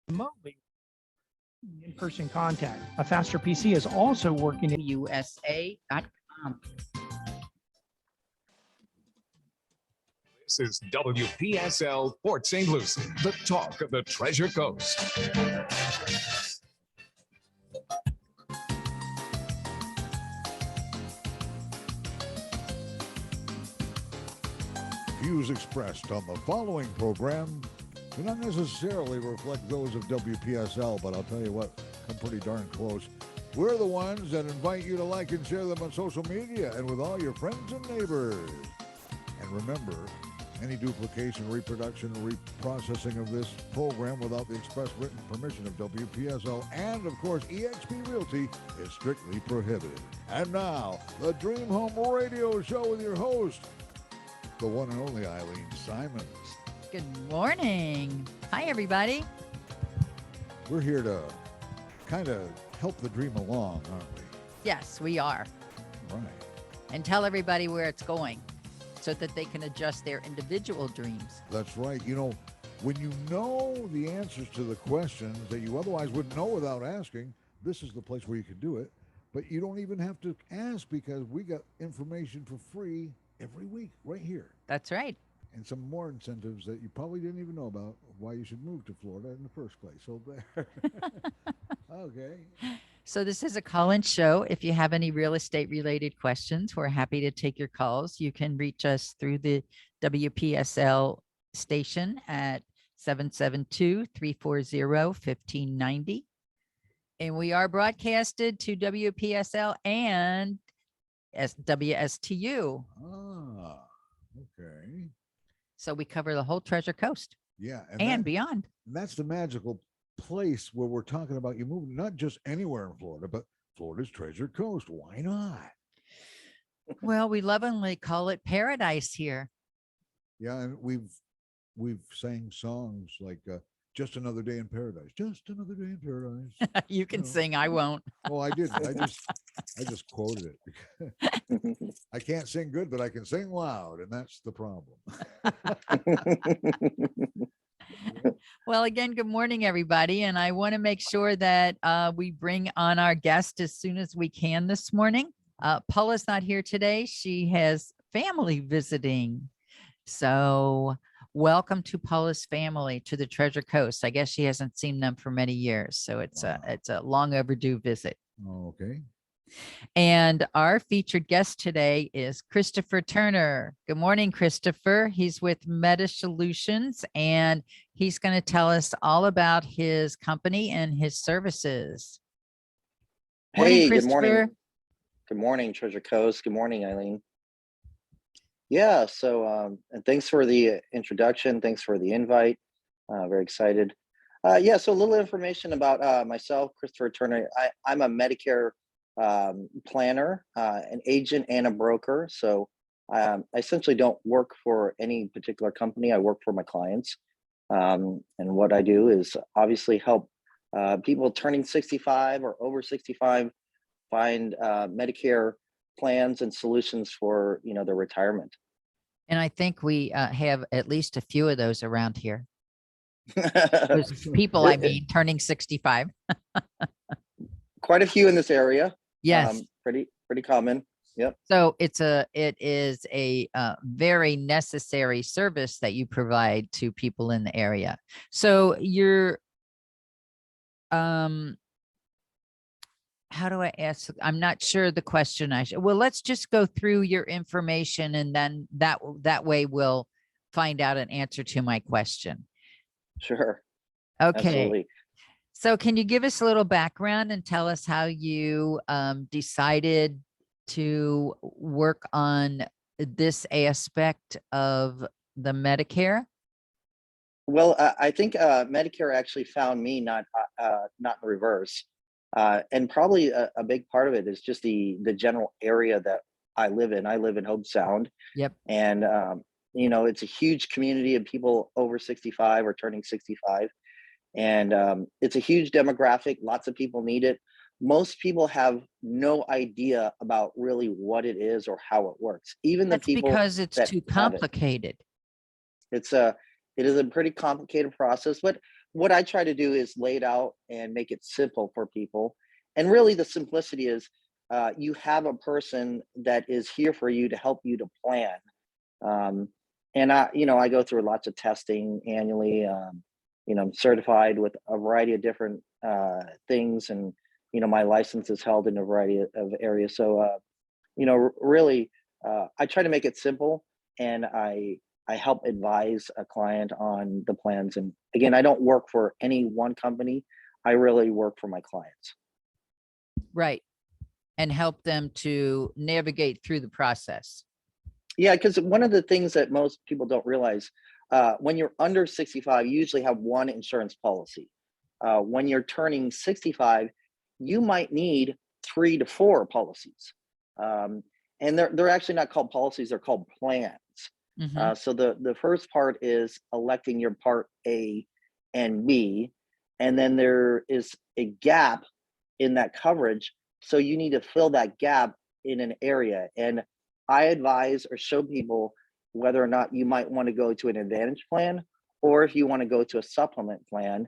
remotely in-person contact. A faster PC is also working in USA.com. This is WPSL Port St. Lucie, the talk of the Treasure Coast. Views expressed on the following program do not necessarily reflect those of WPSL, but I'll tell you what, come pretty darn close. We're the ones that invite you to like and share them on social media and with all your friends and neighbors. And remember, any duplication, reproduction, reprocessing of this program without the express written permission of WPSL and, of course, eXp Realty is strictly prohibited. And now, the Dream Home Radio Show with your host, the one and only Eileen Simons. Good morning. Hi, everybody. We're here to kind of help the dream along, aren't we? Yes, we are. Right. And tell everybody where it's going so that they can adjust their individual dreams. That's right. You know, when you know the answers to the questions that you otherwise wouldn't know without asking, this is the place where you can do it. But you don't even have to ask because we got information for free every week right here. That's right. And some more incentives that you probably didn't even know about why you should move to Florida in the first place. So there. Okay. So this is a call-in show. If you have any real estate related questions, we're happy to take your calls. You can reach us through the WPSL station at 772-340-1590. And we are broadcasted to WPSL and WSTU. Ah, okay. So we cover the whole Treasure Coast Yeah. and beyond. That's the magical place where we're talking about you moving, not just anywhere in Florida, but Florida's Treasure Coast. Why not? Well, we lovingly call it paradise here. Yeah, and we've sang songs like "Just Another Day in Paradise," "Just Another Day in Paradise." You can know. sing, I won't. Oh, I didn't. I just quoted it. I can't sing good, but I can sing loud, and that's the problem. Well, again, good morning, everybody. And I want to make sure that we bring on our guest as soon as we can this morning. Paula's not here today. She has family visiting. So welcome to Paula's family to the Treasure Coast. I guess she hasn't seen them for many years. So it's a long overdue visit. Okay. And our featured guest today is Christopher Turner. Good morning, Christopher. He's with Medicolutions, and he's going to tell us all about his company and his services. Hey, good morning. Good morning, Treasure Coast. Good morning, Eileen. Yeah, so and thanks for the introduction. Thanks for the invite. Very excited. Yeah, so a little information about myself, Christopher Turner. I'm a Medicare planner, an agent, and a broker. So I essentially don't work for any particular company. I work for my clients. And what I do is obviously help people turning 65 or over 65 find Medicare plans and solutions for their retirement. And I think we have at least a few of those around here. Those people, I mean, turning 65. Quite a few in this area. Yes. Pretty common. Yep. So it is a very necessary service that you provide to people in the area. So you're, how do I ask? I'm not sure the question well, let's just go through your information, and then that way we'll find out an answer to my question. Sure. Okay. Absolutely. So can you give us a little background and tell us how you decided to work on this aspect of the Medicare? Well, I think Medicare actually found me, not in reverse. And probably a big part of it is just the general area that I live in. I live in Hope Sound. Yep. And, it's a huge community of people over 65 or turning 65. And it's a huge demographic. Lots of people need it. Most people have no idea about really what it is or how it works. Even the people because it's too complicated. It is a pretty complicated process, but what I try to do is lay it out and make it simple for people. And really the simplicity is you have a person that is here for you to help you to plan. And I go through lots of testing annually. I'm certified with a variety of different things, and my license is held in a variety of areas. So really, I try to make it simple, and I help advise a client on the plans. And again, I don't work for any one company. I really work for my clients. Right. And help them to navigate through the process. Yeah, because one of the things that most people don't realize, when you're under 65, you usually have one insurance policy. When you're turning 65, you might need 3 to 4 policies. And they're actually not called policies, they're called plans. So the first part is electing your part A and B, and then there is a gap in that coverage. So you need to fill that gap in an area. And I advise or show people whether or not you might want to go to an advantage plan, or if you want to go to a supplement plan,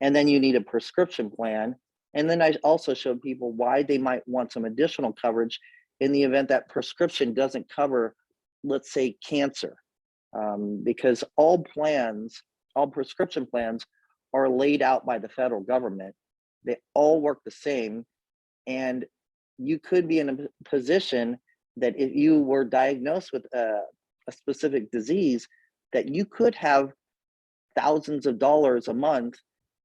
and then you need a prescription plan. And then I also show people why they might want some additional coverage in the event that prescription doesn't cover, let's say, cancer, because all prescription plans are laid out by the federal government. They all work the same. And you could be in a position that if you were diagnosed with a specific disease, that you could have thousands of dollars a month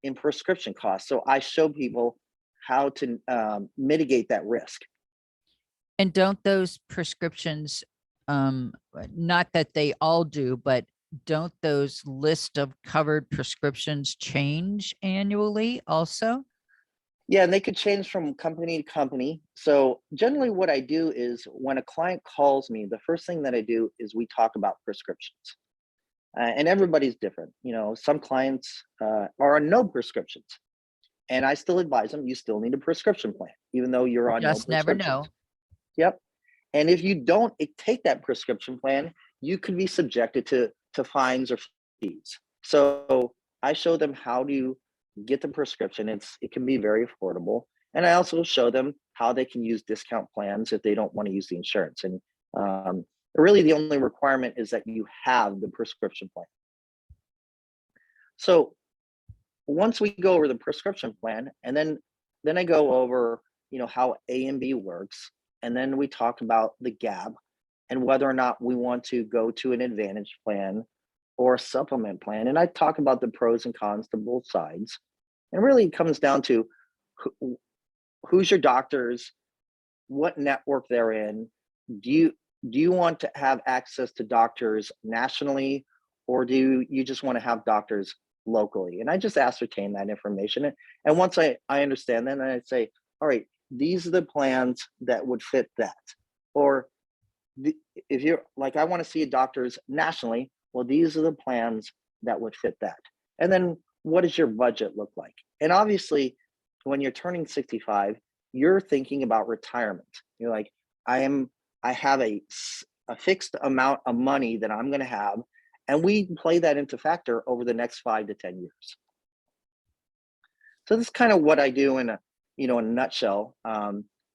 in prescription costs. So I show people how to mitigate that risk. And don't those prescriptions, not that they all do, but don't those list of covered prescriptions change annually also? Yeah, and they could change from company to company. So generally what I do is when a client calls me, the first thing that I do is we talk about prescriptions. And everybody's different. Some clients are on no prescriptions. And I still advise them, you still need a prescription plan, even though you're on no Just never prescriptions. know. Yep. And if you don't take that prescription plan, you could be subjected to fines or fees. So I show them how to get the prescription. It can be very affordable. And I also show them how they can use discount plans if they don't want to use the insurance. And really the only requirement is that you have the prescription plan. So once we go over the prescription plan, and then I go over, how A and B works. And then we talk about the gap and whether or not we want to go to an advantage plan or a supplement plan. And I talk about the pros and cons to both sides. And really it comes down to who's your doctors, what network they're in. Do you want to have access to doctors nationally, or do you just want to have doctors locally? And I just ascertain that information. And once I understand that, I say, all right, these are the plans that would fit that. Or if you're like, I want to see doctors nationally, well, these are the plans that would fit that. And then what does your budget look like? And obviously, when you're turning 65, you're thinking about retirement. You're like, I have a fixed amount of money that I'm going to have, and we play that into factor over the next 5 to 10 years. So this is kind of what I do in a nutshell.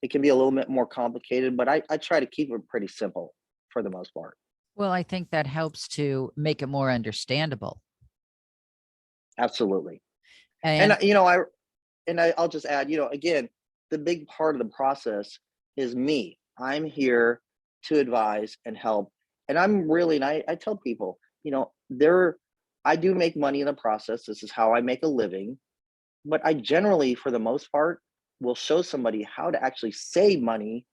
It can be a little bit more complicated, but I try to keep it pretty simple for the most part. Well, I think that helps to make it more understandable. Absolutely. And I'll just add, again, the big part of the process is me. I'm here to advise and help. And I tell people, I do make money in the process. This is how I make a living. But I generally, for the most part, will show somebody how to actually save money.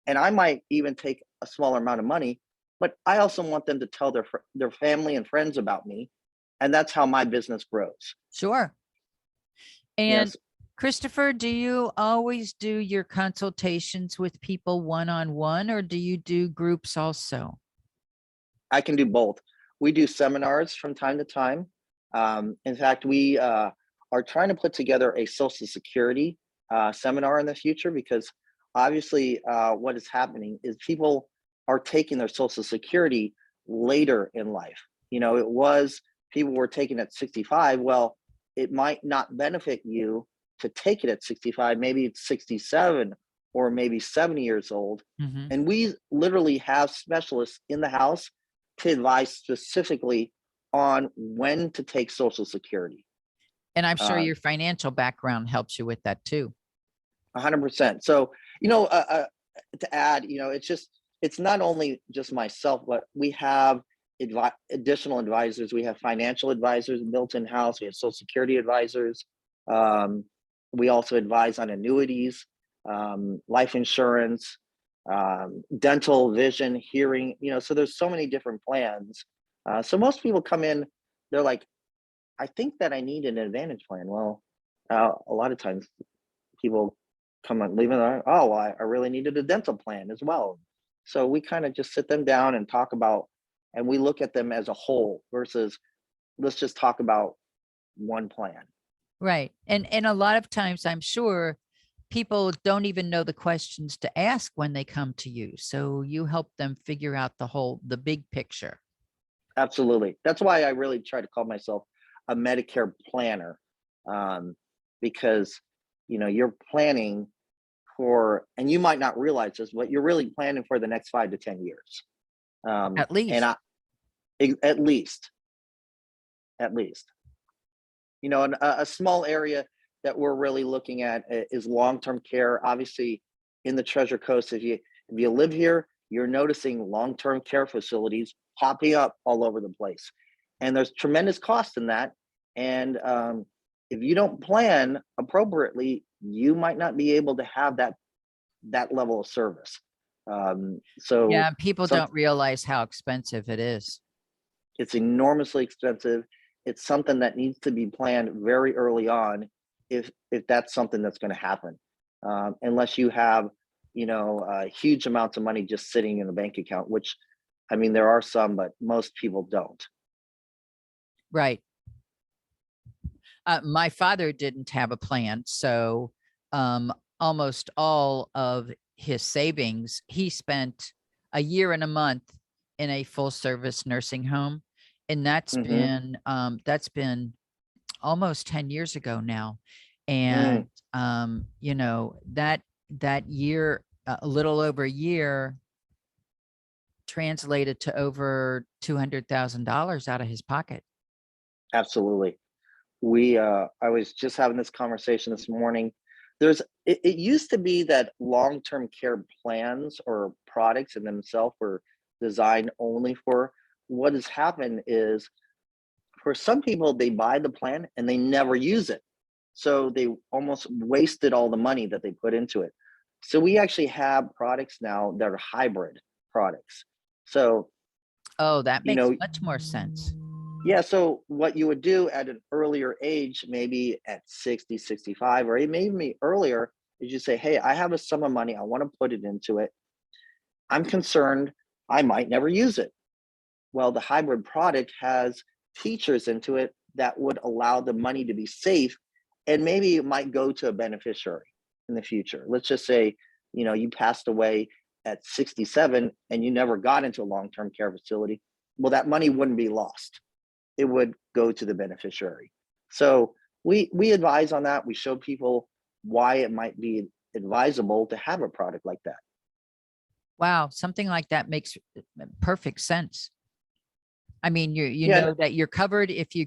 And I might even take a smaller amount of money, but I also want them to tell their family and friends about me. And that's how my business grows. sure. And Yes. Christopher, do you always do your consultations with people one-on-one, or do you do groups also? I can do both. We do seminars from time to time. In fact, we are trying to put together a Social Security seminar in the future, because obviously what is happening is people are taking their Social Security later in life. People were taking at 65. Well, it might not benefit you to take it at 65, maybe it's 67 or maybe 70 years old. Mhm. And we literally have specialists in the house to advise specifically on when to take Social Security. And I'm sure Uh, your financial background helps you with that too. 100%. So, to add, it's not only just myself, but we have additional advisors. We have financial advisors built in house. We have Social Security advisors. We also advise on annuities, life insurance, dental, vision, hearing. So there's so many different plans. So most people come in, they're like, I think that I need an Advantage plan. Well, a lot of times people come and leave it. Oh, well, I really needed a dental plan as well. So we kind of just sit them down and talk about, and we look at them as a whole versus let's just talk about one plan. Right. And a lot of times I'm sure people don't even know the questions to ask when they come to you. So you help them figure out the big picture. Absolutely. That's why I really try to call myself a Medicare planner, because you're planning for, and you might not realize this, but you're really planning for the next 5 to 10 years. At least. And at least, and a small area that we're really looking at is long-term care. Obviously, in the Treasure Coast, if you live here, you're noticing long-term care facilities popping up all over the place, and there's tremendous cost in that. And if you don't plan appropriately, you might not be able to have that level of service. Yeah, people don't realize how expensive it is. It's enormously expensive. It's something that needs to be planned very early on if that's something that's going to happen. Unless you have, huge amounts of money just sitting in a bank account, which, I mean, there are some, but most people don't. Right. My father didn't have a plan, so almost all of his savings, he spent a year and a month in a full service nursing home. And that's been almost 10 years ago now. And, that year, a little over a year, translated to over $200,000 out of his pocket. Absolutely. I was just having this conversation this morning. It used to be that long-term care plans or products in themselves were designed only for. What has happened is, for some people, they buy the plan and they never use it. So they almost wasted all the money that they put into it. So we actually have products now that are hybrid products. So, that makes much more sense. Yeah. So what you would do at an earlier age, maybe at 60, 65, or maybe earlier, is you say, hey, I have a sum of money. I want to put it into it. I'm concerned I might never use it. Well, the hybrid product has features into it that would allow the money to be safe, and maybe it might go to a beneficiary in the future. Let's just say, you passed away at 67 and you never got into a long-term care facility. Well, that money wouldn't be lost. It would go to the beneficiary. So we advise on that. We show people why it might be advisable to have a product like that. Wow, something like that makes perfect sense. I mean, you know that you're covered if you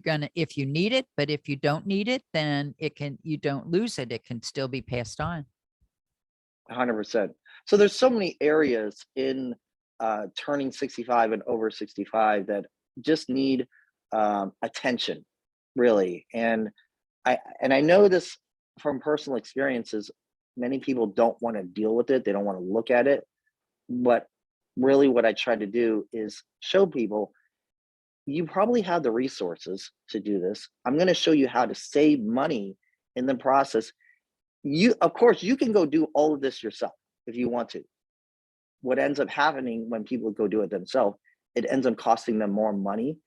need it, but if you don't need it, then you don't lose it. It can still be passed on. 100%. So there's so many areas in turning 65 and over 65 that just need attention, really. And I know this from personal experiences. Many people don't want to deal with it. They don't want to look at it. But really what I try to do is show people, you probably have the resources to do this. I'm going to show you how to save money in the process. Of course, you can go do all of this yourself if you want to. What ends up happening when people go do it themselves, it ends up costing them more money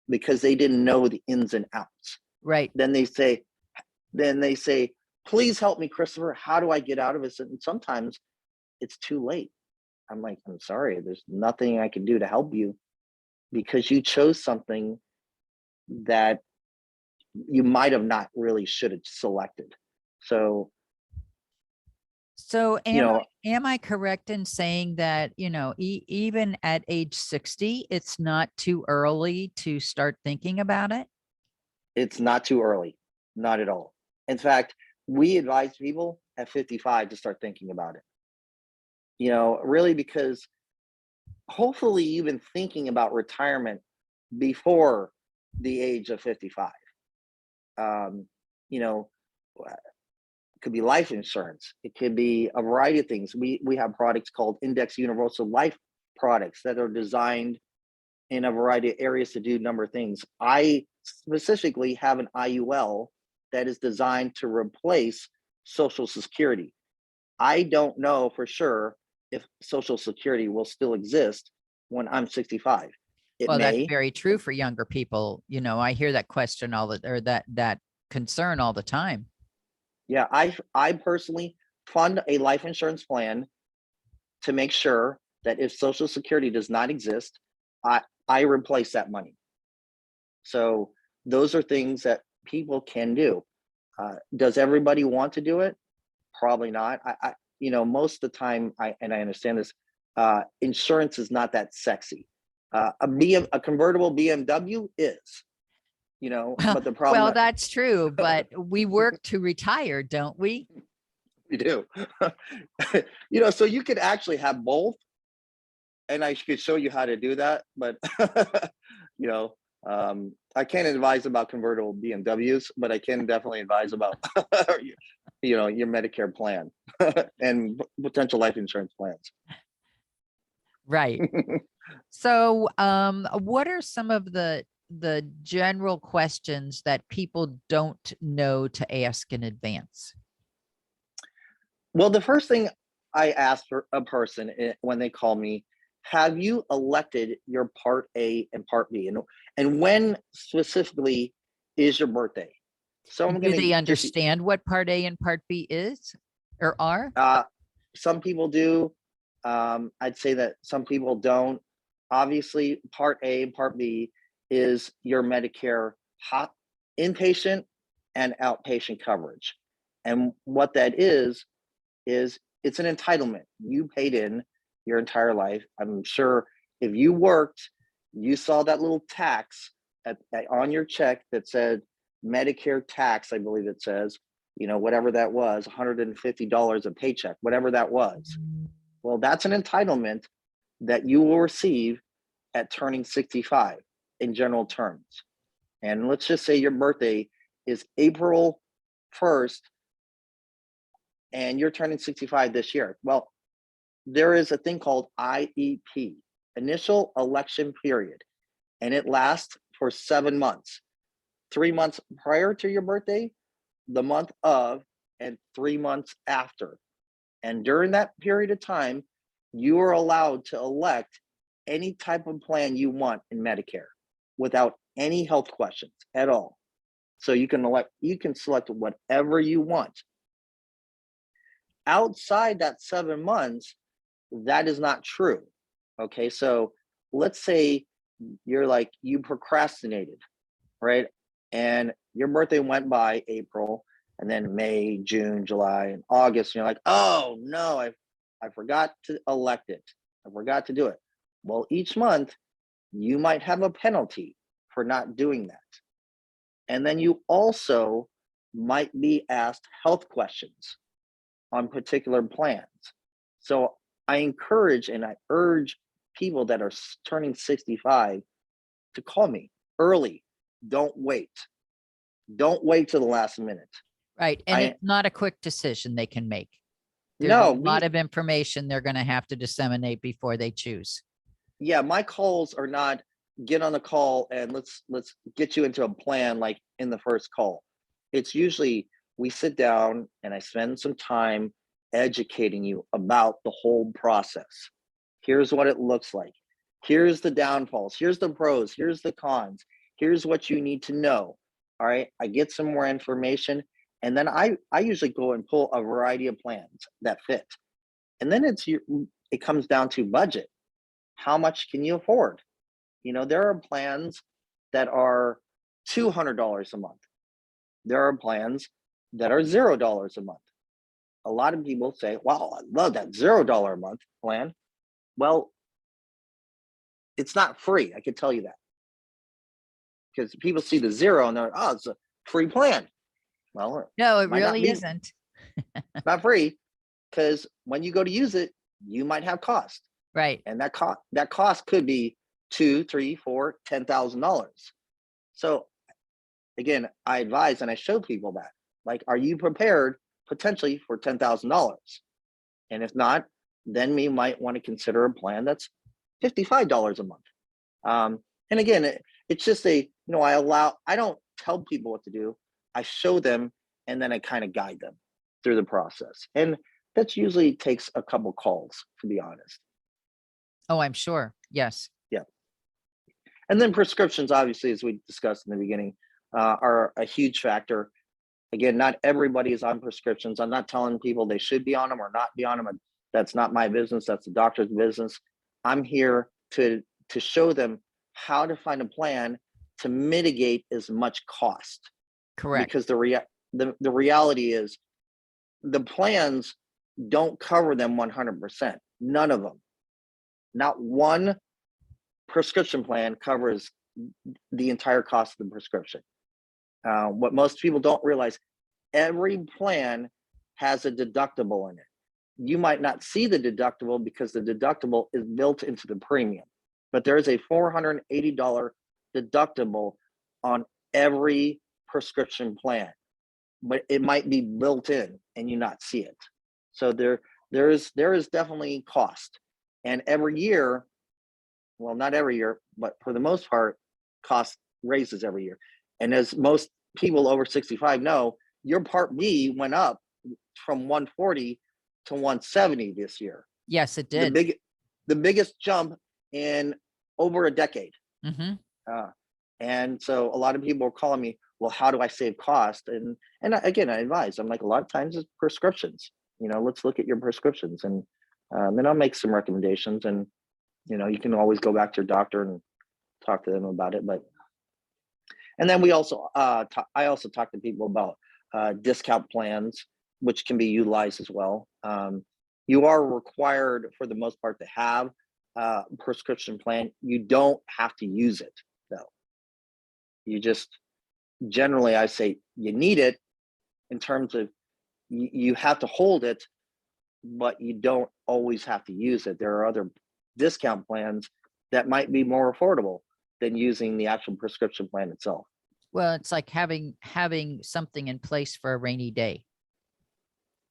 because they didn't know the ins and outs. Right. Then they say, please help me, Christopher. How do I get out of it? And sometimes it's too late. I'm like, I'm sorry, there's nothing I can do to help you because you chose something that you might have not really should have selected. So, So you know, am I correct in saying that, even at age 60, it's not too early to start thinking about it? it's not too early, not at all. In fact, we advise people at 55 to start thinking about it. Really, because hopefully you've been thinking about retirement before the age of 55. You know, it could be life insurance. It could be a variety of things. We have products called Index Universal Life products that are designed in a variety of areas to do a number of things. I specifically have an IUL that is designed to replace Social Security. I don't know for sure if Social Security will still exist when I'm 65. It Well, that's may. very true for younger people. I hear that question or that concern all the time. Yeah, I personally fund a life insurance plan to make sure that if Social Security does not exist, I replace that money. So those are things that people can do. Does everybody want to do it? Probably not. Most of the time, I understand this. Insurance is not that sexy. A convertible BMW is. But the problem. Well, that's true, but we work to retire, don't we? We do. So you could actually have both, and I could show you how to do that. But I can't advise about convertible BMWs, but I can definitely advise about your Medicare plan and potential life insurance plans. Right. So, what are some of the general questions that people don't know to ask in advance? Well, the first thing I ask for a person when they call me, have you elected your Part A and Part B? And when specifically is your birthday? So I'm going Do to they understand what Part A and Part B is or are? Some people do. I'd say that some people don't. Obviously, Part A and Part B is your Medicare inpatient and outpatient coverage. And what that is it's an entitlement. You paid in your entire life. I'm sure if you worked, you saw that little tax on your check that said Medicare tax, I believe it says, whatever that was, $150 a paycheck, whatever that was. Well, that's an entitlement that you will receive at turning 65 in general terms. And let's just say your birthday is April 1st and you're turning 65 this year. Well, there is a thing called IEP, Initial Election Period, and it lasts for 7 months. 3 months prior to your birthday, the month of, and 3 months after. And during that period of time, you are allowed to elect any type of plan you want in Medicare without any health questions at all. So you can select whatever you want. Outside that 7 months, that is not true. Okay, so let's say you procrastinated, right? And your birthday went by April, and then May, June, July, and August. And you're like, oh no, I forgot to elect it. I forgot to do it. Well, each month you might have a penalty for not doing that. And then you also might be asked health questions on particular plans. So I encourage and I urge people that are turning 65 to call me early. Don't wait. Don't wait till the last minute. Right. And it's not a quick decision they can make. There's a lot of information they're going to have to disseminate before they choose. Yeah, my calls are not get on a call and let's get you into a plan like in the first call. It's usually we sit down and I spend some time educating you about the whole process. Here's what it looks like. Here's the downfalls. Here's the pros. Here's the cons. Here's what you need to know. All right. I get some more information. And then I usually go and pull a variety of plans that fit. And then it comes down to budget. How much can you afford? There are plans that are $200 a month. there are plans that are $0 a month. A lot of people say, wow, I love that $0 a month plan. Well, it's not free. I can tell you that, because people see the zero and they're like, oh, it's a free plan. Well, No, it might not really be. isn't. Not free, because when you go to use it, you might have cost, Right. and that cost could be $2, $3, $4, $10,000. So again, I advise and I show people that, like, are you prepared potentially for $10,000? And if not, then we might want to consider a plan that's $55 a month. And again, it's just I don't tell people what to do. I show them, and then I kind of guide them through the process. And that usually takes a couple calls, to be honest. Oh, I'm sure. Yes. Yeah. And then prescriptions, obviously, as we discussed in the beginning, are a huge factor. Again, not everybody is on prescriptions. I'm not telling people they should be on them or not be on them. That's not my business. That's the doctor's business. I'm here to show them how to find a plan to mitigate as much cost. Correct. Because the reality is the plans don't cover them 100%. None of them. Not one prescription plan covers the entire cost of the prescription. What most people don't realize, every plan has a deductible in it. You might not see the deductible because the deductible is built into the premium, but there is a $480 deductible on every prescription plan, but it might be built in and you not see it. So there is definitely cost, and every year, well, not every year, but for the most part, cost raises every year. And as most people over 65 know, your Part B went up from 140 to 170 this year. Yes, it did. The biggest jump in over a decade. Mm-hmm. And so a lot of people are calling me, well, how do I save cost? And again, I advise, I'm like, a lot of times it's prescriptions. Let's look at your prescriptions, and then I'll make some recommendations. And you can always go back to your doctor and talk to them about it. And then we also I also talk to people about discount plans, which can be utilized as well. You are required, for the most part, to have a prescription plan. You don't have to use it, though. You just, generally, I say you need it in terms of you have to hold it, but you don't always have to use it. There are other discount plans that might be more affordable than using the actual prescription plan itself. Well, it's like having something in place for a rainy day.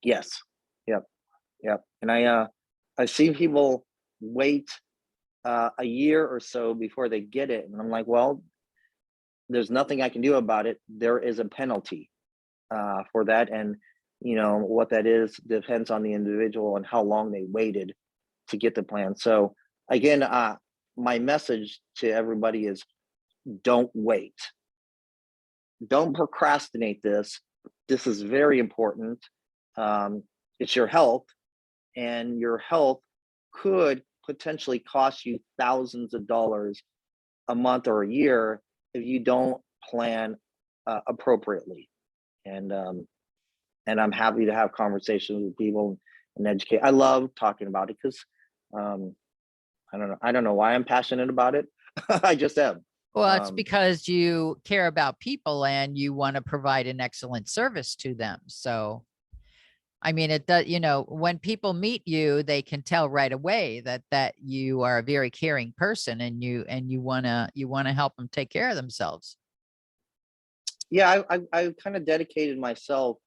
Yes. Yep. And I've seen people wait a year or so before they get it, and I'm like, well, there's nothing I can do about it. There is a penalty for that, and what that is depends on the individual and how long they waited to get the plan. So again, my message to everybody is, don't wait. Don't procrastinate this. This is very important. It's your health, and your health could potentially cost you thousands of dollars a month or a year if you don't plan appropriately. And I'm happy to have conversations with people and educate. I love talking about it because I don't know why I'm passionate about it. I just am. Well, it's because you care about people and you want to provide an excellent service to them. So, I mean, it does, when people meet you, they can tell right away that you are a very caring person, and you want to help them take care of themselves. Yeah, I kind of dedicated myself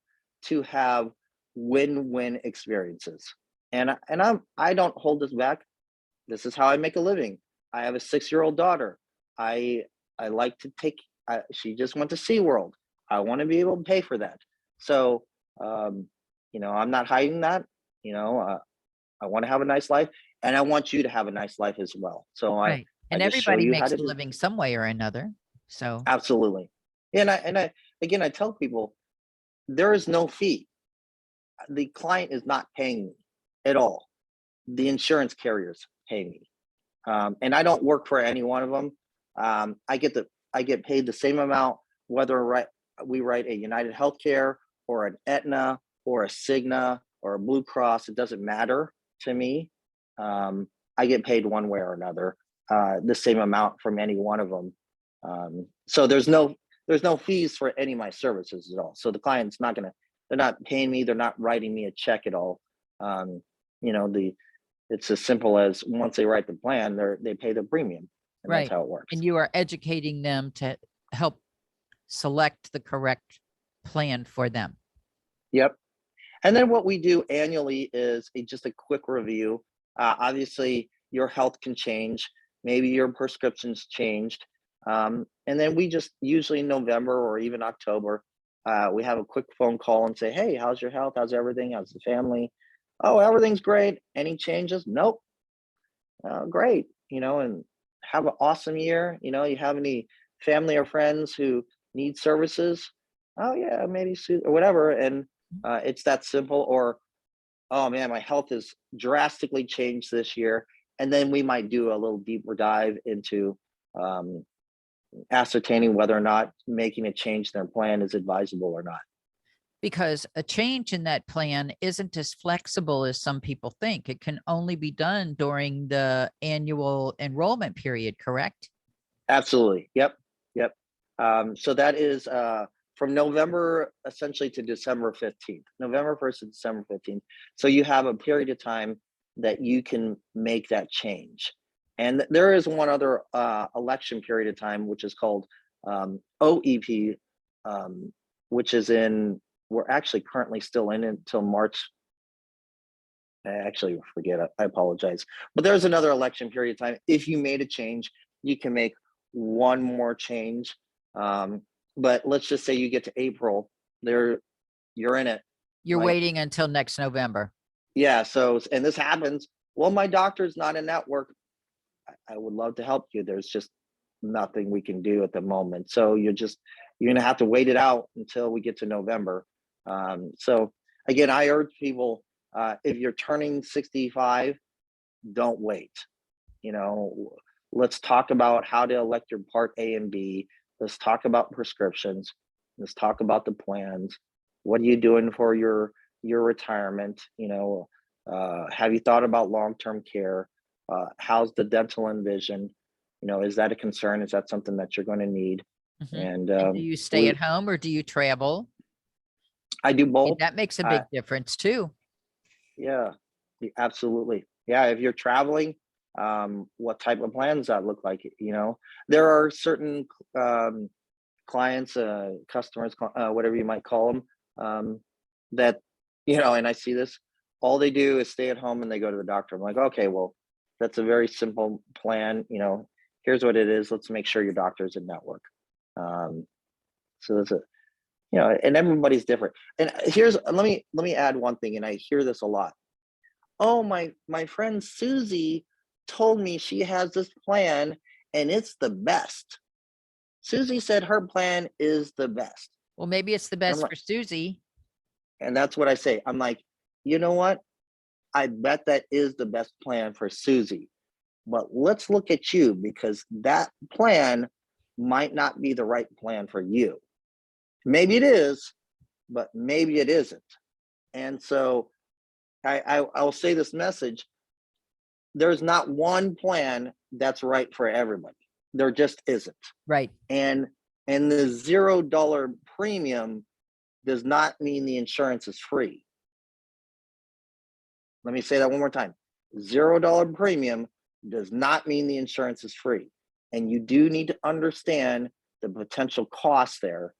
to have win-win experiences, and I don't hold this back. This is how I make a living. I have a 6-year-old daughter. I like to take. She just went to SeaWorld. I want to be able to pay for that. So, I'm not hiding that. I want to have a nice life, and I want you to have a nice life as well. So right. And I just show everybody you how makes to a do it. living some way or another. So Absolutely. And I tell people, there is no fee. The client is not paying me at all. The insurance carriers pay me. And I don't work for any one of them. I get paid the same amount, whether we write a United Healthcare or an Aetna or a Cigna or a Blue Cross, it doesn't matter to me. I get paid one way or another, the same amount from any one of them. So there's no fees for any of my services at all. So the client's not gonna, they're not paying me, they're not writing me a check at all. It's as simple as once they write the plan, they pay the premium. And Right. That's how it works. And you are educating them to help select the correct plan for them. Yep. And then what we do annually is just a quick review. Obviously, your health can change. Maybe your prescriptions changed. And then we just usually in November or even October, we have a quick phone call and say, hey, how's your health? How's everything? How's the family? Oh, everything's great. Any changes? Nope. Great. And have an awesome year. You have any family or friends who need services? Oh yeah, maybe soon or whatever. And it's that simple. Or, oh man, my health has drastically changed this year. And then we might do a little deeper dive into ascertaining whether or not making a change in their plan is advisable or not. Because a change in that plan isn't as flexible as some people think. It can only be done during the annual enrollment period, correct? Absolutely. Yep. So that is from November essentially to December 15th, November 1st to December 15th. So you have a period of time that you can make that change. And there is one other election period of time, which is called OEP, which is we're actually currently still in it until March. I actually forget, I apologize. But there's another election period of time. If you made a change, you can make one more change. But let's just say you get to April, you're in it. You're waiting until next November. Yeah, and this happens. Well, my doctor's not in network. I would love to help you. There's just nothing we can do at the moment. So you're gonna have to wait it out until we get to November. So again, I urge people, if you're turning 65, don't wait. Let's talk about how to elect your Part A and B. Let's talk about prescriptions. Let's talk about the plans. What are you doing for your retirement? Have you thought about long-term care? How's the dental and vision? Is that a concern? Is that something that you're going to need? Mm-hmm. And do you stay at home or do you travel? I do both. That makes a big difference too. Yeah, absolutely. Yeah, if you're traveling, what type of plans that look like? There are certain clients, customers, whatever you might call them, that and I see this. All they do is stay at home and they go to the doctor. I'm like, okay, well, that's a very simple plan. Here's what it is. Let's make sure your doctor's in network. So that's and everybody's different. And let me add one thing, and I hear this a lot. Oh, my friend Susie told me she has this plan and it's the best. Susie said her plan is the best. Well, maybe it's the best for Susie. And that's what I say. I'm like, you know what? I bet that is the best plan for Susie. But let's look at you, because that plan might not be the right plan for you. Maybe it is, but maybe it isn't. And so I'll say this message. There's not one plan that's right for everybody. There just isn't. Right. And the $0 premium does not mean the insurance is free. Let me say that one more time. $0 premium does not mean the insurance is free. And you do need to understand the potential costs there.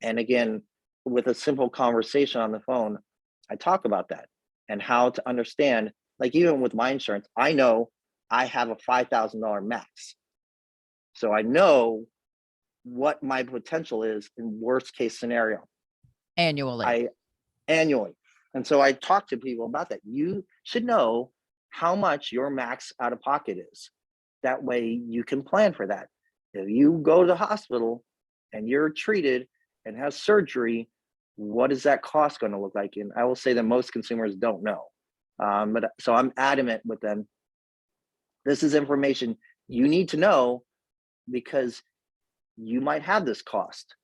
And again, with a simple conversation on the phone, I talk about that and how to understand, like even with my insurance, I know I have a $5,000 max. So I know what my potential is in worst case scenario. Annually. Annually. And so I talk to people about that. You should know how much your max out of pocket is. That way you can plan for that. If you go to the hospital and you're treated and have surgery, what is that cost going to look like? And I will say that most consumers don't know. But so I'm adamant with them. This is information you need to know because you might have this cost.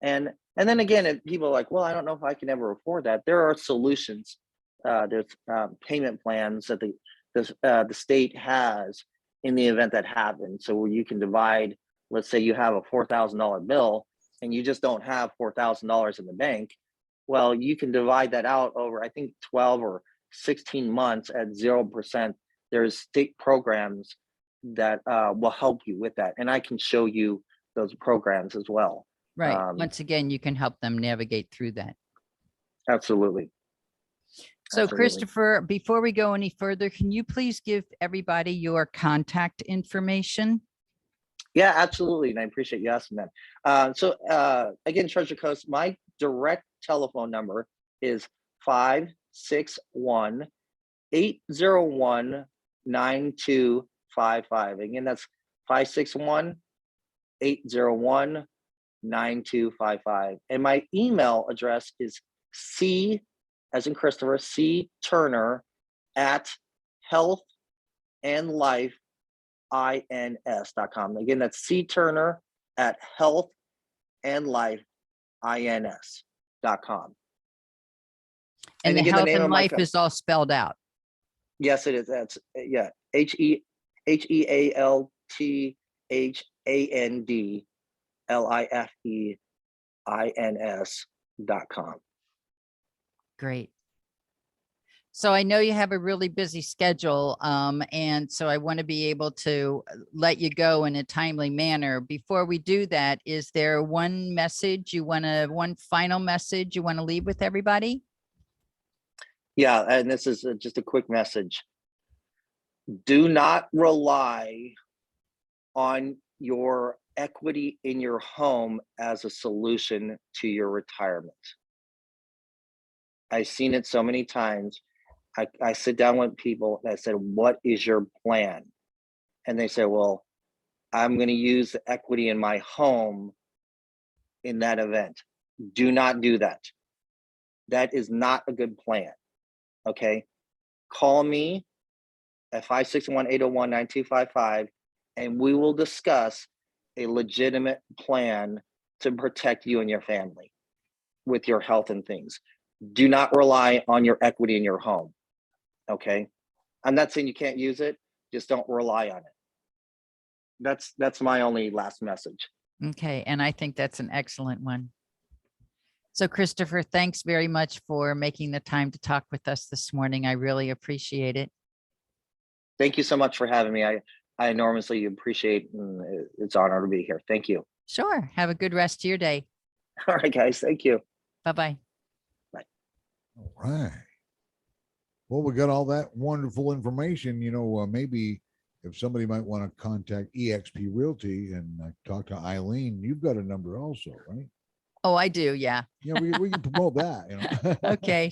And And then again, if people are like, well, I don't know if I can ever afford that. There are solutions. There's payment plans that the state has in the event that happens. So where you can divide, let's say you have a $4,000 bill and you just don't have $4,000 in the bank. Well, you can divide that out over, I think, 12 or 16 months at 0%. There's state programs that will help you with that. And I can show you those programs as well. Right. Once again, you can help them navigate through that. Absolutely. So Absolutely. Christopher, before we go any further, can you please give everybody your contact information? Yeah, absolutely. And I appreciate you asking that. So again, Treasure Coast, my direct telephone number is 561-801-9255. Again, that's 561-801-9255. And my email address is C, as in Christopher, C Turner at healthandlifeins.com. Again, that's C Turner at healthandlifeins.com. And the again, health name and of my life is all spelled out. Yes, it is. That's Healthandlifeins.com. Great. So I know you have a really busy schedule, and so I want to be able to let you go in a timely manner. Before we do that, is there one final message you want to leave with everybody? Yeah, and this is just a quick message. Do not rely on your equity in your home as a solution to your retirement. I've seen it so many times. I sit down with people and I said, what is your plan? And they say, well, I'm going to use the equity in my home in that event. Do not do that. That is not a good plan. Okay. Call me at 561-801-9255 and we will discuss a legitimate plan to protect you and your family with your health and things. Do not rely on your equity in your home. Okay. I'm not saying you can't use it, just don't rely on it. That's my only last message. Okay. And I think that's an excellent one. So Christopher, thanks very much for making the time to talk with us this morning. I really appreciate it. Thank you so much for having me. I enormously appreciate, and it's an honor to be here. Thank you. Sure. Have a good rest of your day. All right, guys. Thank you. Bye-bye. Bye. All right. Well, we got all that wonderful information. Maybe if somebody might want to contact eXp Realty and talk to Eileen, you've got a number also, right? Oh, I do. Yeah. Yeah, we can promote that. Okay.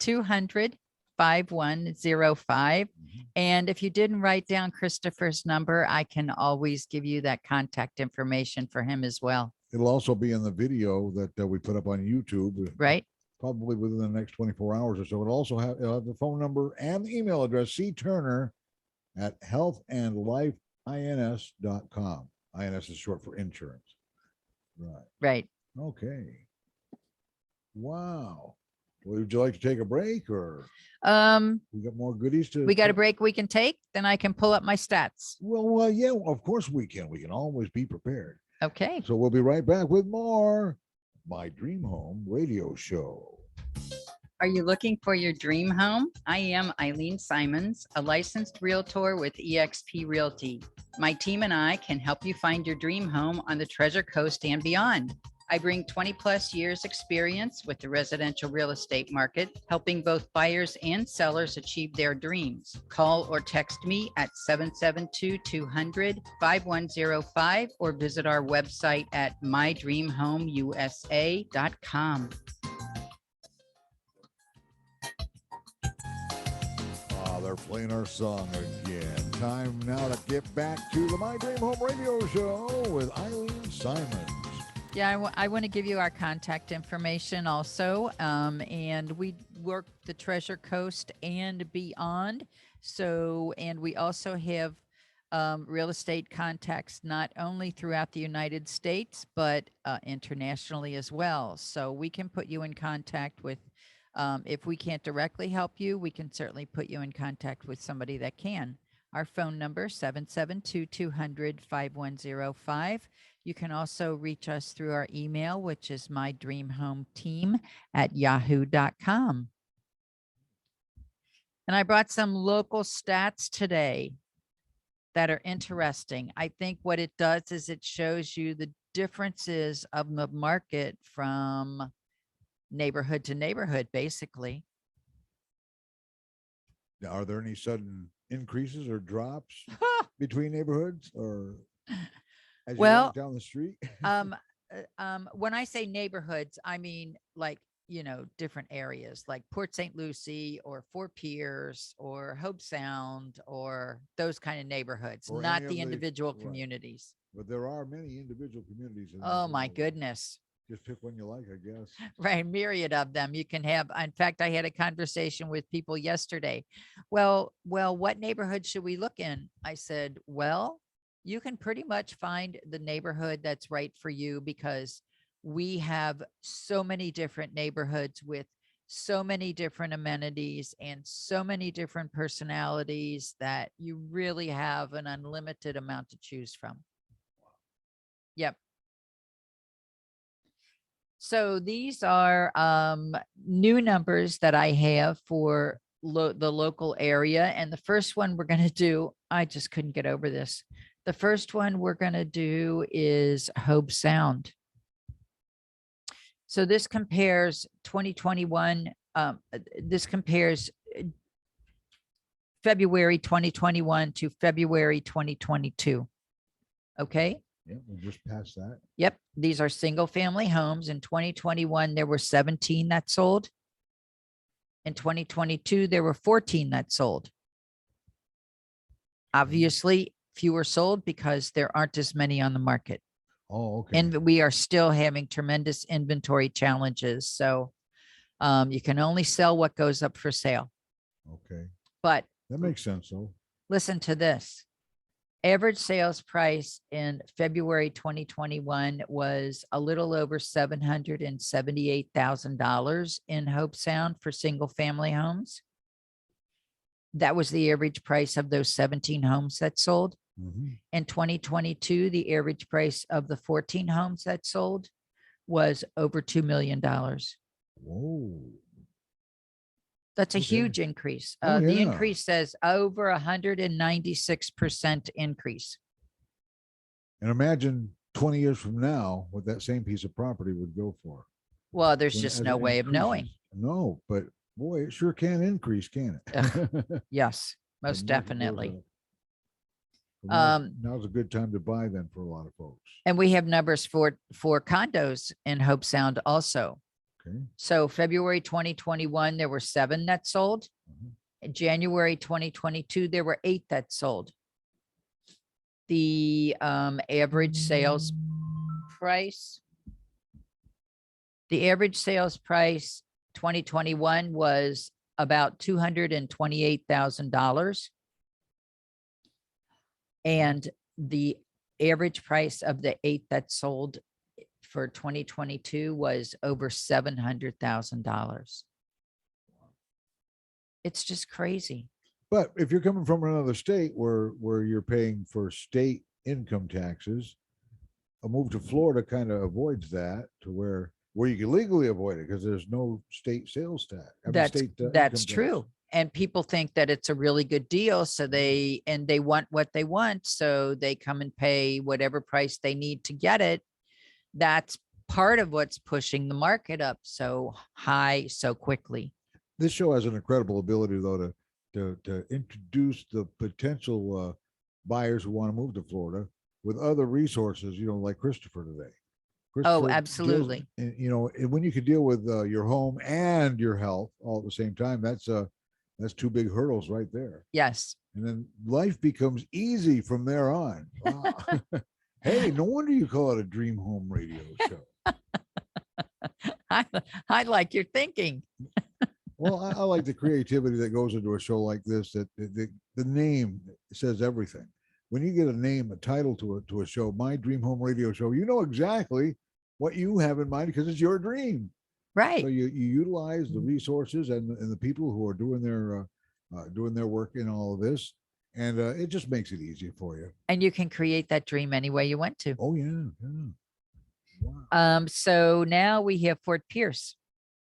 772-200-5105. And if you didn't write down Christopher's number, I can always give you that contact information for him as well. It'll also be in the video that we put up on YouTube. Right. Probably within the next 24 hours or so. It'll have the phone number and the email address, cturner at healthandlifeins.com. INS is short for insurance. Right. Right. Okay. Wow. Would you like to take a break or we got more goodies to? We got a break we can take, then I can pull up my stats. Well, yeah, of course we can. We can always be prepared. Okay. So we'll be right back with more My Dream Home Radio Show. Are you looking for your dream home? I am Eileen Simons, a licensed realtor with eXp Realty. My team and I can help you find your dream home on the Treasure Coast and beyond. I bring 20 plus years experience with the residential real estate market, helping both buyers and sellers achieve their dreams. Call or text me at 772-200-5105 or visit our website at mydreamhomeusa.com. They're playing our song again. Time now to get back to the My Dream Home Radio Show with Eileen Simons. Yeah, I want to give you our contact information also. And we work the Treasure Coast and beyond. So, and we also have real estate contacts, not only throughout the United States, but internationally as well. So we can put you in contact with, if we can't directly help you, we can certainly put you in contact with somebody that can. Our phone number, 772-200-5105. You can also reach us through our email, which is mydreamhometeam@yahoo.com. And I brought some local stats today that are interesting. I think what it does is it shows you the differences of the market from neighborhood to neighborhood, basically. Now, are there any sudden increases or drops between neighborhoods, or as you Well, walk down the street? When I say neighborhoods, I mean like, you know, different areas like Port St. Lucie or Fort Pierce or Hope Sound or those kind of neighborhoods, Or not any the of the- individual right. communities. But there are many individual communities. In Oh this my world. goodness. Just pick one you like, I guess. Right, myriad of them you can have. In fact, I had a conversation with people yesterday. Well, what neighborhood should we look in? I said, well, you can pretty much find the neighborhood that's right for you, because we have so many different neighborhoods with so many different amenities and so many different personalities that you really have an unlimited amount to choose from. Yep. So these are new numbers that I have for the local area. And the first one we're going to do, I just couldn't get over this. The first one we're going to do is Hope Sound. So this compares 2021. This compares February 2021 to February 2022. Okay. Yeah, we'll just pass that. Yep. These are single family homes. In 2021, there were 17 that sold. In 2022, there were 14 that sold. Obviously, fewer sold because there aren't as many on the market. Oh, okay. And we are still having tremendous inventory challenges. So you can only sell what goes up for sale. Okay. But That makes sense, though. listen to this. Average sales price in February 2021 was a little over $778,000 in Hope Sound for single family homes. That was the average price of those 17 homes that sold. Mhm. In 2022, the average price of the 14 homes that sold was over $2 million. Whoa. That's a Okay. huge increase. Oh, The yeah. increase says over 196% increase. And imagine 20 years from now what that same piece of property would go for. Well, there's When- just as no it way of knowing. increases. No, but boy, it sure can increase, can it? Yes, The most market goes definitely. up. Well, now's a good time to buy then for a lot of folks. And we have numbers for condos in Hope Sound also. Okay. So February 2021, there were 7 that sold. Mhm. In January 2022, there were 8 that sold. The average sales price, 2021 was about $228,000. And the average price of the 8 that sold for 2022 was over $700,000. It's just crazy. But if you're coming from another state where you're paying for state income taxes, a move to Florida kind of avoids that, to where you can legally avoid it because there's no state sales tax. That's income true. And people think that it's a really good deal. So they want what they want. So they come and pay whatever price they need to get it. That's part of what's pushing the market up so high so quickly. This show has an incredible ability, though, to introduce the potential buyers who want to move to Florida with other resources, like Christopher today. Oh, Christopher absolutely. deals, and when you could deal with your home and your health all at the same time, that's 2 big hurdles right there. Yes. And then life becomes easy from there on. Wow. Hey, no wonder you call it a dream home radio show. I like your thinking. Well, I like the creativity that goes into a show like this, that the name says everything. when you get a name, a title to a show, My Dream Home Radio Show, you know exactly what you have in mind because it's your dream. Right. So you utilize the resources and the people who are doing their work in all of this, and it just makes it easier for you. And you can create that dream any way you want to. Oh yeah, yeah. Wow. So now we have Fort Pierce.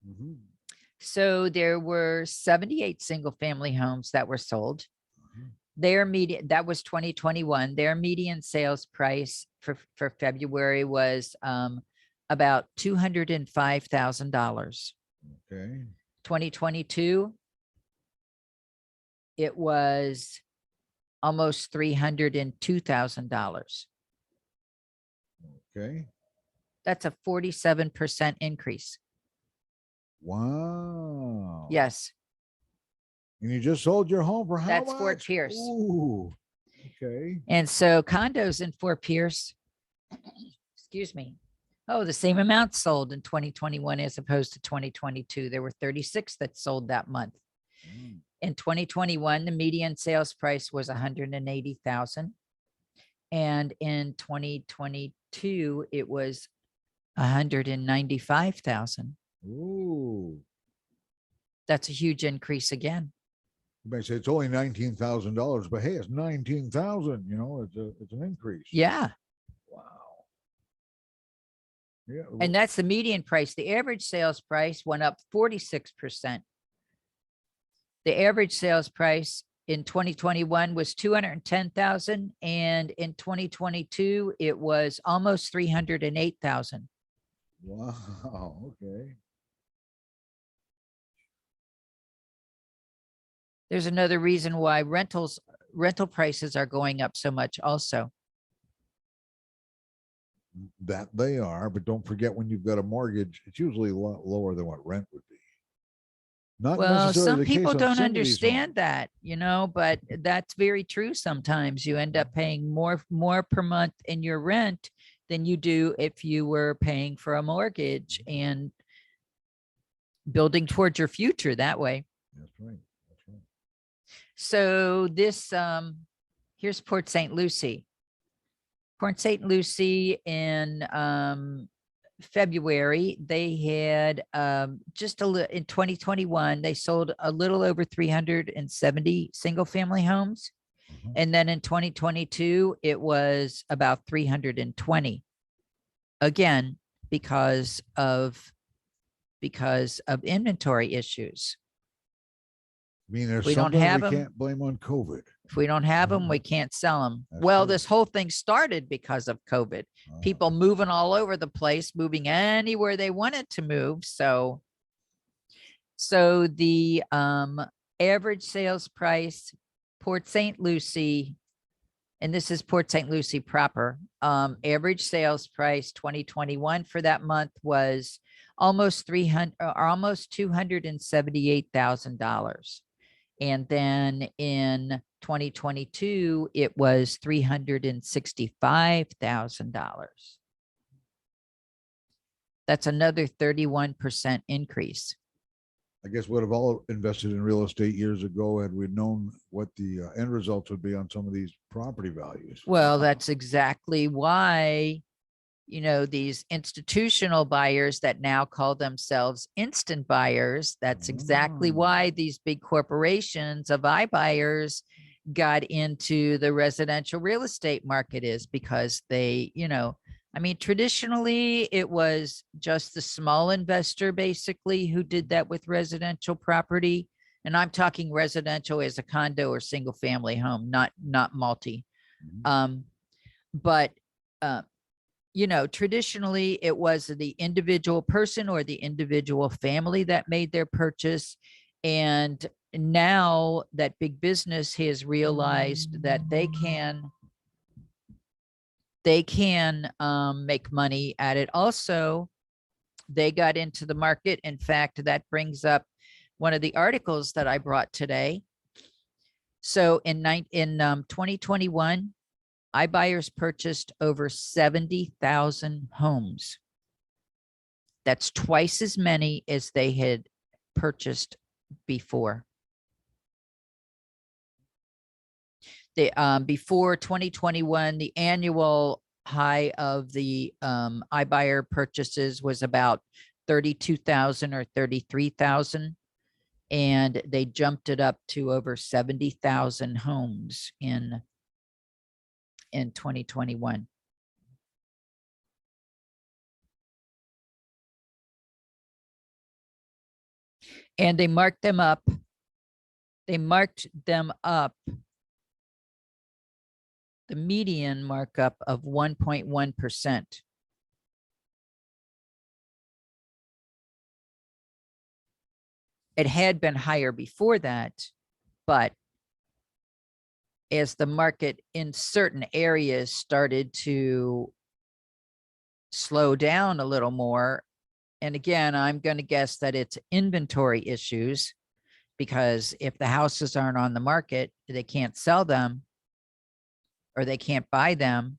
Mhm. So there were 78 single family homes that were sold. Their median, that was 2021. Their median sales price for February was about $205,000. Okay. 2022, it was almost $302,000. Okay. That's a 47% increase. Wow. Yes. And you just sold your home for how That's much? Fort Pierce. Ooh. Okay. And so condos in Fort Pierce, excuse me. Oh, the same amount sold in 2021 as opposed to 2022. There were 36 that sold that month. Mm. In 2021, the median sales price was $180,000. And in 2022, it was $195,000. Ooh. That's a huge increase again. You may say it's only $19,000, but hey, it's 19,000. You know, it's an increase. Yeah. Wow. Yeah. And that's the median price. The average sales price went up 46%. The average sales price in 2021 was $210,000, and in 2022 it was almost $308,000. Wow. Okay. There's another reason why rental prices are going up so much also. That they are, but don't forget when you've got a mortgage, it's usually a lot lower than what rent would be. Not Well, necessarily some the case people on don't some of these understand homes. that, but that's very true. Sometimes you end up paying more per month in your rent than you do if you were paying for a mortgage and building towards your future that way. That's right. That's right. So this, here's Port St. Lucie. Port St. Lucie in February, they had just in 2021, they sold a little over 370 single family homes. Uh-huh. And then in 2022, it was about 320. Again, because of inventory issues. I mean, there's We don't something have we 'em. can't blame on COVID. If we don't have them, we can't sell them. That's Well, true. this whole thing started because of COVID. Uh, People moving all over the place, moving anywhere they wanted to move. So the average sales price, Port St. Lucie, and this is Port St. Lucie proper, average sales price 2021 for that month was almost $278,000. And then in 2022, it was $365,000. That's another 31% increase. I guess would have all invested in real estate years ago had we known what the end results would be on some of these property values. Well, that's exactly why, these institutional buyers that now call themselves instant buyers, that's exactly why these big corporations of iBuyers got into the residential real estate market, is because they, traditionally it was just the small investor basically who did that with residential property. And I'm talking residential as a condo or single family home, not multi. Traditionally it was the individual person or the individual family that made their purchase. And now that big business has realized that they can make money at it. Also, they got into the market. In fact, that brings up one of the articles that I brought today. So in 2021, iBuyers purchased over 70,000 homes. That's twice as many as they had purchased before. before 2021, the annual high of the iBuyer purchases was about 32,000 or 33,000. And they jumped it up to over 70,000 homes in 2021. And they marked them up. They marked them up. The median markup of 1.1%. It had been higher before that, but as the market in certain areas started to slow down a little more, and again, I'm going to guess that it's inventory issues, because if the houses aren't on the market, they can't sell them or they can't buy them.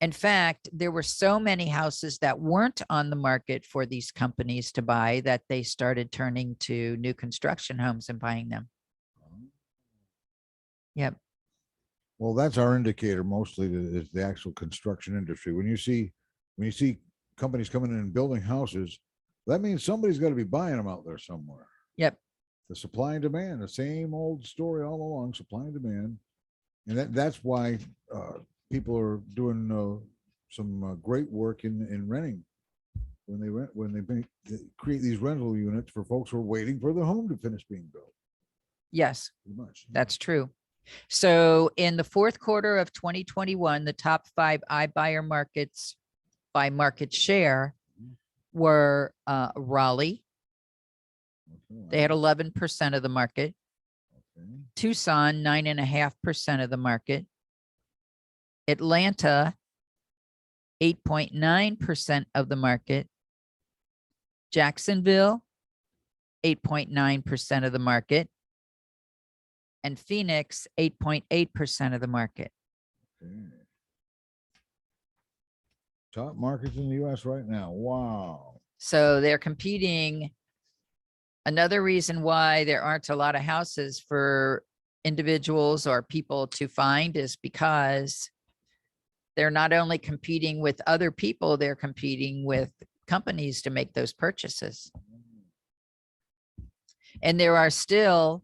In fact, there were so many houses that weren't on the market for these companies to buy that they started turning to new construction homes and buying them. Yep. Well, that's our indicator mostly, is the actual construction industry. When you see companies coming in and building houses, that means somebody's got to be buying them out there somewhere. Yep. The supply and demand, the same old story all along, supply and demand. And that's why people are doing some great work in renting when they create these rental units for folks who are waiting for the home to finish being built. Yes, Pretty much. that's true. So in the fourth quarter of 2021, the top 5 iBuyer markets by market share were Raleigh. Okay. They had 11% of the market. Okay. Tucson, 9.5% of the market. Atlanta, 8.9% of the market. Jacksonville, 8.9% of the market. And Phoenix, 8.8% of the market. Okay. Top markets in the U.S. right now. Wow. So they're competing. Another reason why there aren't a lot of houses for individuals or people to find is because they're not only competing with other people, they're competing with companies to make those purchases. And there are still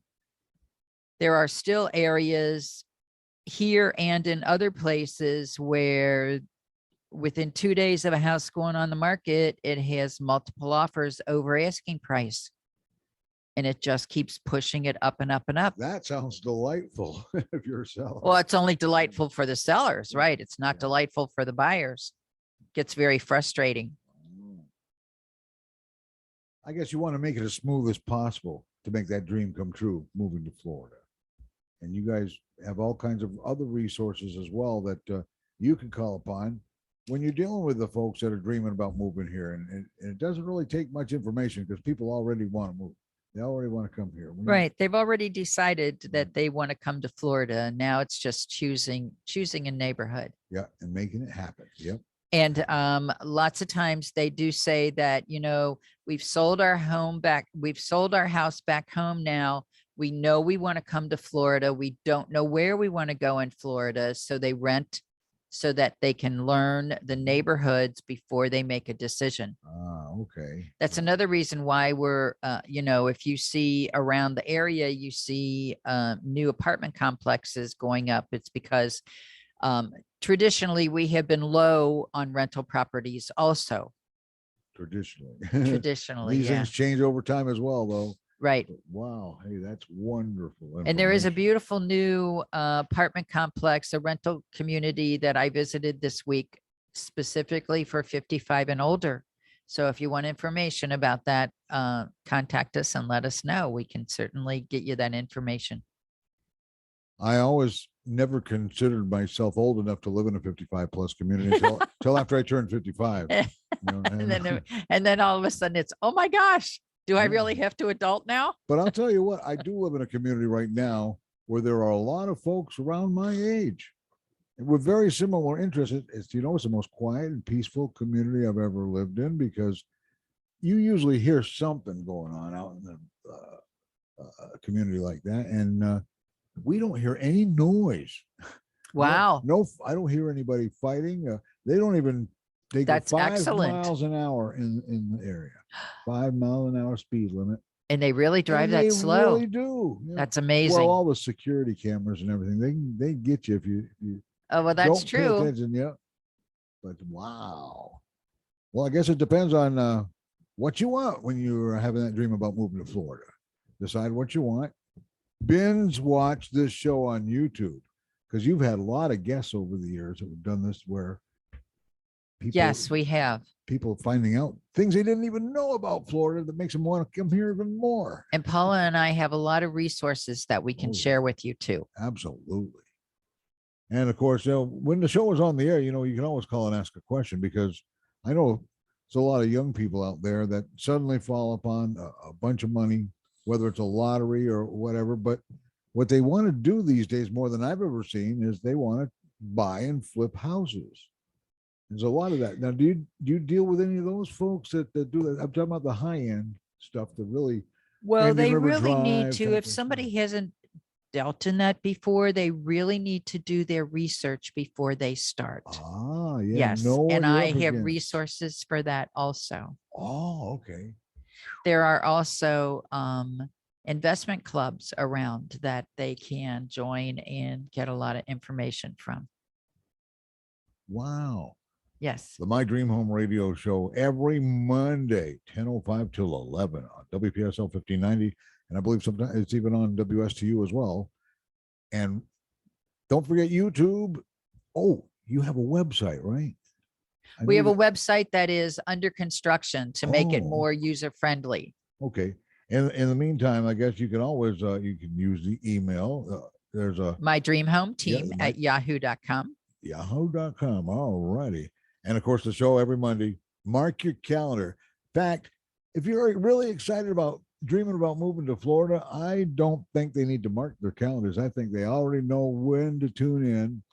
areas here and in other places where within 2 days of a house going on the market, it has multiple offers over asking price. And it just keeps pushing it up and up and up. That sounds delightful if you're a seller. Well, it's only delightful for the sellers, right? It's not delightful for the buyers. It gets very frustrating. I guess you want to make it as smooth as possible to make that dream come true, moving to Florida. And you guys have all kinds of other resources as well that you can call upon when you're dealing with the folks that are dreaming about moving here. And it doesn't really take much information because people already want to move. They already want to come here. Right. They've already decided that they want to come to Florida. Now it's just choosing a neighborhood. Yeah. And making it happen. Yep. And lots of times they do say that, we've sold our home back. We've sold our house back home now. We know we want to come to Florida. We don't know where we want to go in Florida. So they rent so that they can learn the neighborhoods before they make a decision. Okay. That's another reason why we're, if you see around the area, you see new apartment complexes going up. It's because traditionally we have been low on rental properties also. Traditionally. Traditionally, These things change over time as well, though. Right. But wow. Hey, that's wonderful. And there is a beautiful new apartment complex, a rental community that I visited this week specifically for 55 and older. So if you want information about that, contact us and let us know. We can certainly get you that information. I always never considered myself old enough to live in a 55 plus community until after I turned 55. And then all of a sudden it's, oh my gosh, do I really have to adult now? But I'll tell you what, I do live in a community right now where there are a lot of folks around my age with very similar interests. It's the most quiet and peaceful community I've ever lived in, because you usually hear something going on out in a community like that. And we don't hear any noise. Wow. No, I don't hear anybody fighting. They don't even, they go That's 5 excellent. miles an hour in the area. 5 mile an hour speed limit. And they really drive And that they slow. really do. Yeah. That's amazing. Well, all the security cameras and everything, they get you if you Oh, well, that's don't pay true. attention. Yeah. But wow. Well, I guess it depends on what you want when you're having that dream about moving to Florida. Decide what you want. Binge watch this show on YouTube, because you've had a lot of guests over the years that have done this, where people, Yes, we have. people finding out things they didn't even know about Florida that makes them want to come here even more. And Paula and I have a lot of resources that we can Oh, share with you too. Absolutely. And of course, when the show is on the air, you can always call and ask a question, because I know there's a lot of young people out there that suddenly fall upon a bunch of money, whether it's a lottery or whatever. But what they want to do these days, more than I've ever seen, is they want to buy and flip houses. There's a lot of that. Now, do you deal with any of those folks that do that? I'm talking about the high end stuff that really. Well, they Indian River really need Drive to, type if of somebody stuff. hasn't dealt in that before, they really need to do their research before they start. Ah, yeah. Yes. Know what And you're I up have against. resources for that also. Oh, okay. There are also investment clubs around that they can join and get a lot of information from. Wow. Yes. The My Dream Home radio show every Monday, 10:05 till 11 on WPSL 1590. And I believe sometimes it's even on WSTU as well. And don't forget YouTube. Oh, you have a website, right? We have a website that is under construction to make it Oh. more user friendly. Okay. And in the meantime, I guess you can always, you can use the email. There's a My Dream Home Team my- at yahoo.com. yahoo.com. All righty. And of course, the show every Monday. Mark your calendar. In fact, if you're really excited about dreaming about moving to Florida, I don't think they need to mark their calendars. I think they already know when to tune in.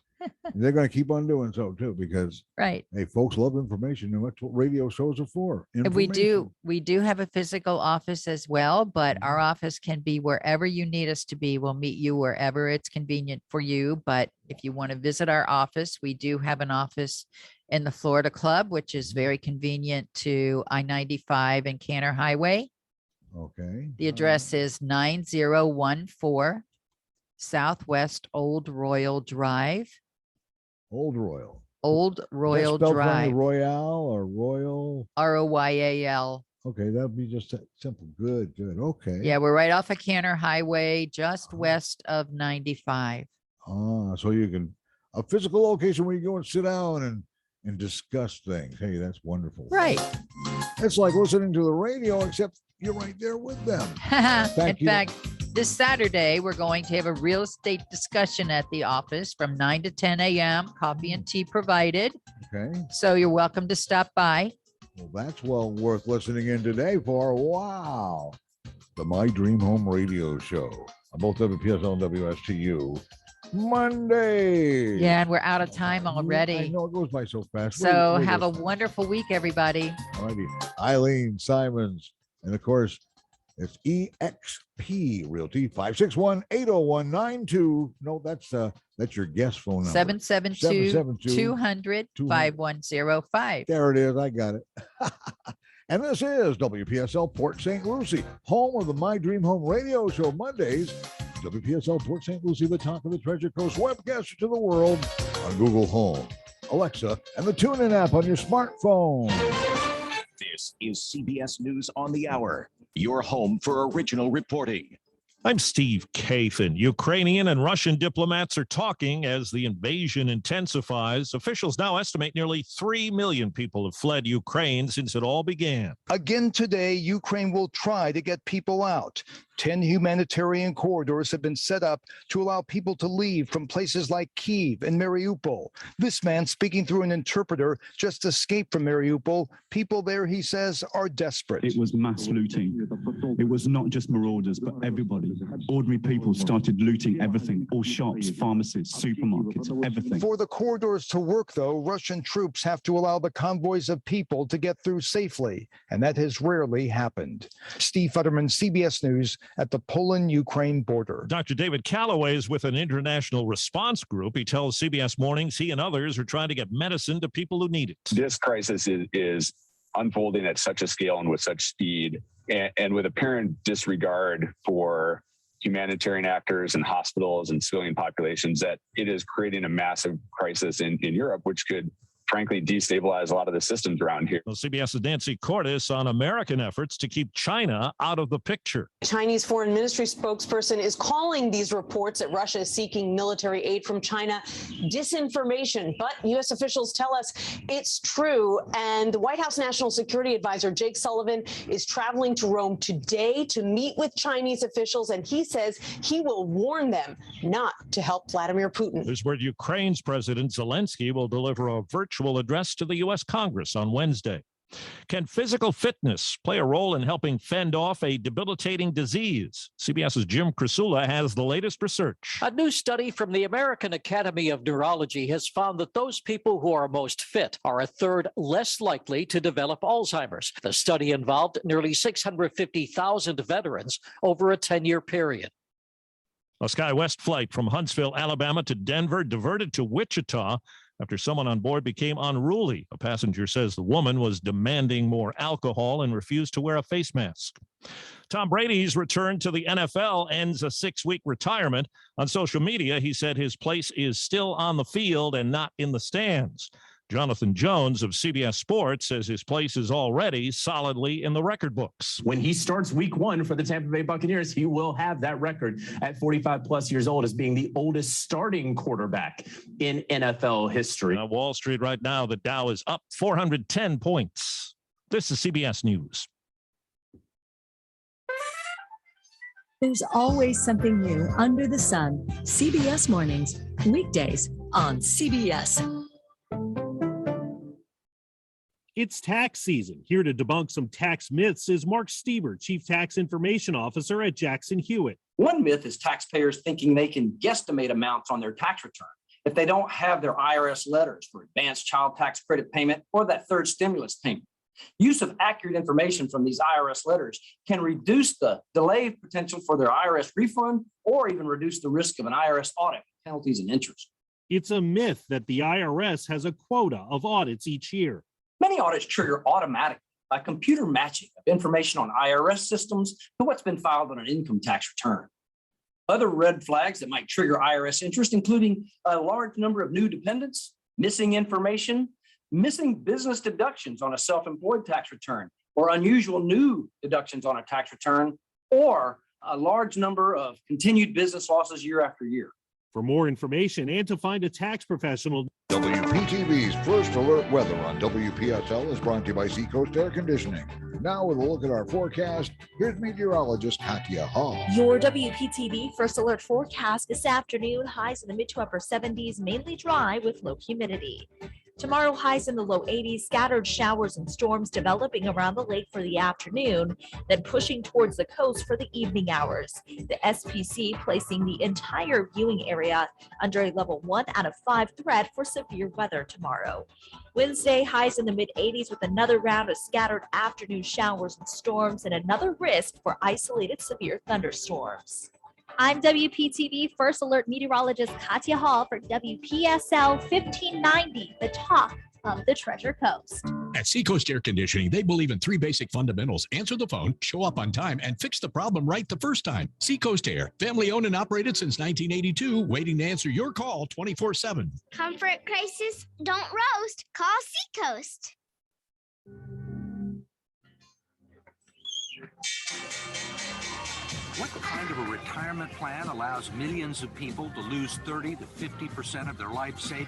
They're going to keep on doing so too, because Right. hey, folks love information, and that's what radio shows are for. And we Information. do have a physical office as well, but our Mhm. office can be wherever you need us to be. We'll meet you wherever it's convenient for you. But if you want to visit our office, we do have an office in the Florida Club, which is very convenient to I-95 and Canner Highway. Okay. The address is 9014 Southwest Old Royal Drive. Old Royal. Old Is that Royal spelled funny, Drive. Royale or Royal? Royal. Okay, that'd be just simple. Good, good. Okay. Yeah, we're right off of Canner Highway, just west of 95. So you can a physical location where you go and sit down and discuss things. Hey, that's wonderful. Right. It's like listening to the radio, except you're right there with them. In you. fact, this Saturday, we're going to have a real estate discussion at the office from 9 to 10 a.m. Coffee and tea provided. Okay. So you're welcome to stop by. Well, that's well worth listening in today for. Wow. The My Dream Home Radio Show on both WPSL and WSTU. Monday. Yeah, and we're out of time I already. know it goes by so fast. So Where have a goes- wonderful week, everybody. Alrighty. Eileen Simons. And of course, it's EXP Realty 561-801-92. No, that's your guest phone number. 772-200-5105. There it is. I got it. And this is WPSL Port St. Lucie, home of the My Dream Home Radio Show Mondays. WPSL Port St. Lucie, the talk of the Treasure Coast, webcaster to the world on Google Home, Alexa, and the TuneIn app on your smartphone. This is CBS News on the Hour, your home for original reporting. I'm Steve Kathan. Ukrainian and Russian diplomats are talking as the invasion intensifies. Officials now estimate nearly 3 million people have fled Ukraine since it all began. Again today, Ukraine will try to get people out. 10 humanitarian corridors have been set up to allow people to leave from places like Kyiv and Mariupol. This man, speaking through an interpreter, just escaped from Mariupol. People there, he says, are desperate. It was mass looting. It was not just marauders, but everybody. Ordinary people started looting everything, all shops, pharmacies, supermarkets, everything. For the corridors to work, though, Russian troops have to allow the convoys of people to get through safely, and that has rarely happened. Steve Futterman, CBS News, at the Poland-Ukraine border. Dr. David Calloway is with an international response group. He tells CBS Mornings he and others are trying to get medicine to people who need it. This crisis is unfolding at such a scale and with such speed, and with apparent disregard for humanitarian actors and hospitals and civilian populations, that it is creating a massive crisis in Europe, which could frankly destabilize a lot of the systems around here. Well, CBS's Nancy Cordes on American efforts to keep China out of the picture. Chinese Foreign Ministry spokesperson is calling these reports that Russia is seeking military aid from China disinformation. But U.S. officials tell us it's true. And the White House National Security Advisor Jake Sullivan is traveling to Rome today to meet with Chinese officials. And he says he will warn them not to help Vladimir Putin. There's word Ukraine's President Zelensky will deliver a virtual address to the U.S. Congress on Wednesday. Can physical fitness play a role in helping fend off a debilitating disease? CBS's Jim Krasula has the latest research. A new study from the American Academy of Neurology has found that those people who are most fit are a third less likely to develop Alzheimer's. The study involved nearly 650,000 veterans over a 10-year period. A SkyWest flight from Huntsville, Alabama to Denver diverted to Wichita after someone on board became unruly. A passenger says the woman was demanding more alcohol and refused to wear a face mask. Tom Brady's return to the NFL ends a 6-week retirement. On social media, he said his place is still on the field and not in the stands. Jonathan Jones of CBS Sports says his place is already solidly in the record books. When he starts week 1 for the Tampa Bay Buccaneers, he will have that record at 45 plus years old as being the oldest starting quarterback in NFL history. On Wall Street right now, the Dow is up 410 points. This is CBS News. There's always something new under the sun. CBS Mornings, weekdays on CBS. It's tax season. Here to debunk some tax myths is Mark Stieber, Chief Tax Information Officer at Jackson Hewitt. One myth is taxpayers thinking they can guesstimate amounts on their tax return if they don't have their IRS letters for advanced child tax credit payment or that third stimulus payment. Use of accurate information from these IRS letters can reduce the delay potential for their IRS refund or even reduce the risk of an IRS audit, penalties, and interest. It's a myth that the IRS has a quota of audits each year. Many audits trigger automatically by computer matching of information on IRS systems to what's been filed on an income tax return. Other red flags that might trigger IRS interest, including a large number of new dependents, missing information, missing business deductions on a self-employed tax return, or unusual new deductions on a tax return, or a large number of continued business losses year after year. For more information and to find a tax professional, WPTV's First Alert Weather on WPSL is brought to you by Seacoast Air Conditioning. Now with a look at our forecast, here's meteorologist Katya Hall. Your WPTV First Alert forecast this afternoon, highs in the mid to upper 70s, mainly dry with low humidity. Tomorrow, highs in the low 80s, scattered showers and storms developing around the lake for the afternoon, then pushing towards the coast for the evening hours. The SPC placing the entire viewing area under a level 1 out of 5 threat for severe weather tomorrow. Wednesday, highs in the mid 80s with another round of scattered afternoon showers and storms and another risk for isolated severe thunderstorms. I'm WPTV First Alert meteorologist Katya Hall for WPSL 1590, the talk of the Treasure Coast. At Seacoast Air Conditioning, they believe in 3 basic fundamentals: answer the phone, show up on time, and fix the problem right the first time. Seacoast Air, family owned and operated since 1982, waiting to answer your call 24/7. Comfort crisis, don't roast, call Seacoast. What kind of a retirement plan allows millions of people to lose 30 to 50% of their life savings?